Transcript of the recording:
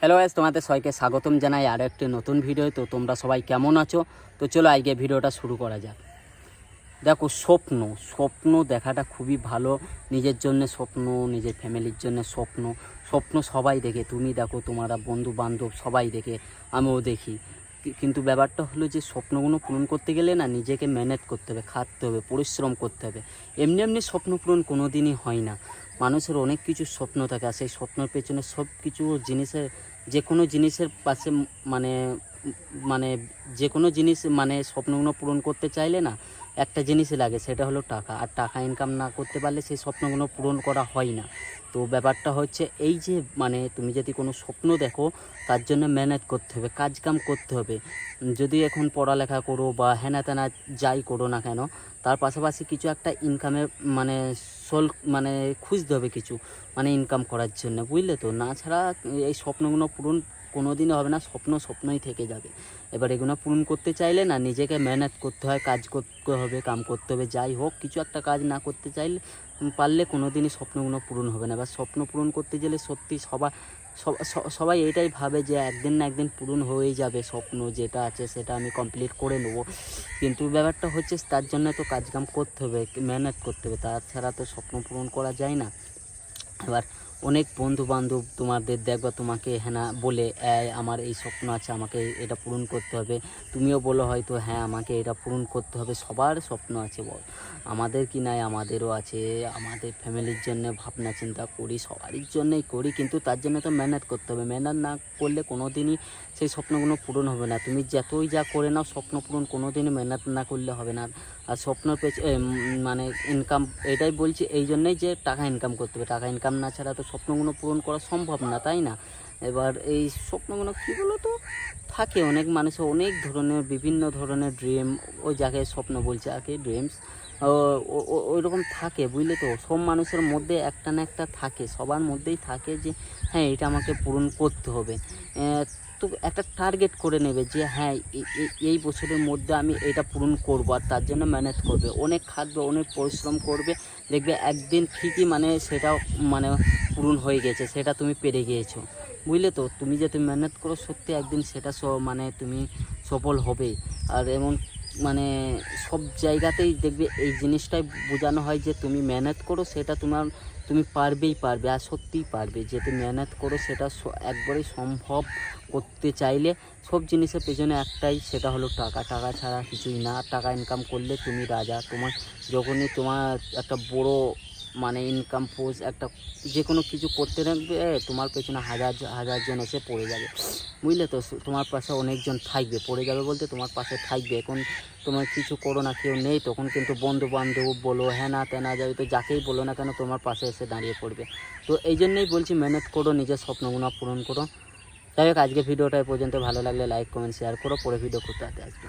Hello guys, তোমাদের সবাইকে স্বাগতম জানাই আরও একটি নতুন ভিডিও। তো তোমরা সবাই কেমন আছো? তো চলো আজকে ভিডিওটা শুরু করা যাক। দেখো, স্বপ্ন স্বপ্ন দেখাটা খুবই ভালো। নিজের জন্য স্বপ্ন, নিজের ফ্যামিলির জন্য স্বপ্ন। স্বপ্ন সবাই দেখে, তুমি দেখো, তোমারা বন্ধু বান্ধব সবাই দেখে, আমিও দেখি। কিন্তু ব্যাপারটা হলো যে স্বপ্নগুলো পূরণ করতে গেলে না নিজেকে ম্যানেজ করতে হবে, খাটতে হবে, পরিশ্রম করতে হবে। এমনি এমনি স্বপ্ন পূরণ কোনো দিনই হয় না। মানুষের অনেক কিছু স্বপ্ন থাকে, আর সেই স্বপ্নের পেছনে সব কিছু জিনিসের, যে কোনো জিনিসের পাশে মানে মানে যে কোনো জিনিস স্বপ্নগুলো পূরণ করতে চাইলে না একটা জিনিসই লাগে, সেটা হলো টাকা। আর টাকা ইনকাম না করতে পারলে সেই স্বপ্নগুলো পূরণ করা হয় না। তো ব্যাপারটা হচ্ছে এই যে তুমি যদি কোনো স্বপ্ন দেখো, তার জন্য ম্যানেজ করতে হবে, কাজকাম করতে হবে। যদি এখন পড়ালেখা করো বা হেনা তেনা যাই করো না কেন, তার পাশাপাশি কিছু একটা ইনকামের খুঁজতে হবে কিছু ইনকাম করার জন্য, বুঝলে তো? না ছাড়া এই স্বপ্নগুলো পূরণ কোনো দিনই হবে না, স্বপ্নই থেকে যাবে। এবার এগুলো পূরণ করতে চাইলে না নিজেকে মেহনত করতে হয়, কাজ করতে হবে, কাম করতে হবে। যাই হোক, কিছু একটা কাজ না করতে চাইলে পারলে কোনো দিনই স্বপ্নগুলো পূরণ হবে না। এবার স্বপ্ন পূরণ করতে গেলে সত্যি সবাই এটাই ভাবে যে একদিন না একদিন পূরণ হয়েই যাবে, স্বপ্ন যেটা আছে সেটা আমি কমপ্লিট করে নেবো। কিন্তু ব্যাপারটা হচ্ছে তার জন্য তো কাজকাম করতে হবে, মেহনত করতে হবে, তাছাড়া তো স্বপ্ন পূরণ করা যায় না। এবার অনেক বন্ধু বান্ধব তোমাদের দেখবা তোমাকে হ্যাঁ বলে, আমার এই স্বপ্ন আছে, আমাকে এটা পূরণ করতে হবে। তুমিও বলো হয়তো হ্যাঁ আমাকে এটা পূরণ করতে হবে। সবার স্বপ্ন আছে, বল আমাদের কি নাই? আমাদেরও আছে। আমাদের ফ্যামিলির জন্য ভাবনা চিন্তা করি, সবারই জন্যই করি, কিন্তু তার জন্য তো মেহনত করতে হবে। মেহনত না করলে কোনো দিনই সেই স্বপ্নগুলো পূরণ হবে না। তুমি যতই যা করে নাও, স্বপ্ন পূরণ কোনো দিনই মেহনত না করলে হবে না। আর স্বপ্নের ইনকাম, এটাই বলছি এই জন্যই যে টাকা ইনকাম করতে হবে। টাকা ইনকাম না ছাড়া তো স্বপ্নগুলো পূরণ করা সম্ভব না, তাই না? এবার এই স্বপ্নগুলো কী বলো তো, থাকে অনেক মানুষের অনেক ধরনের, বিভিন্ন ধরনের ড্রিম, ওই যাকে স্বপ্ন বলছে আর কি, ড্রিমস ওই রকম থাকে, বুঝলে তো? সব মানুষের মধ্যে একটা না একটা থাকে, সবার মধ্যেই থাকে যে হ্যাঁ এটা আমাকে পূরণ করতে হবে। তো একটা টার্গেট করে নেবে যে হ্যাঁ এই বছরের মধ্যে আমি এটা পূরণ করবো, আর তার জন্য মেহনত করবে, অনেক খাটবে, অনেক পরিশ্রম করবে। দেখবে একদিন ঠিকই সেটা পূরণ হয়ে গেছে, সেটা তুমি পেরে গিয়েছো, বুঝলে তো? তুমি যে তুমি মেহনত করো, সত্যি একদিন সেটা তুমি সফল হবে। আর এমন সব জায়গাতেই দেখবে এই জিনিসটাই বোঝানো হয় যে তুমি মেহনত করো, সেটা তুমি পারবেই পারবে, আর সত্যিই পারবে। যে তুমি মেহনত করো সেটা একবারেই সম্ভব। করতে চাইলে সব জিনিসের পেছনে একটাই, সেটা হলো টাকা। টাকা ছাড়া কিছুই না। টাকা ইনকাম করলে তুমি রাজা। যখনই তোমার একটা বড় ইনকাম ফোর্স, একটা যে কোনো কিছু করতে থাকবে, তোমার পেছনে হাজার হাজার জন এসে পড়ে যাবে, বুঝলে তো? তোমার পাশে অনেকজন থাকবে, পড়ে যাবে বলতে তোমার পাশে থাকবে। এখন তোমার কিছু করো না, কেউ নেই, তখন কিন্তু বন্ধু বান্ধব বলো, হ্যানা তেনা যাবে, তো যাকেই বলো না কেন তোমার পাশে এসে দাঁড়িয়ে পড়বে। তো এই জন্যই বলছি, মেহনত করো, নিজের স্বপ্নগুলো পূরণ করো। যাই হোক, আজকে ভিডিওটা এই পর্যন্ত। ভালো লাগলে লাইক কমেন্ট শেয়ার করো। পরে ভিডিও করতে আসবে।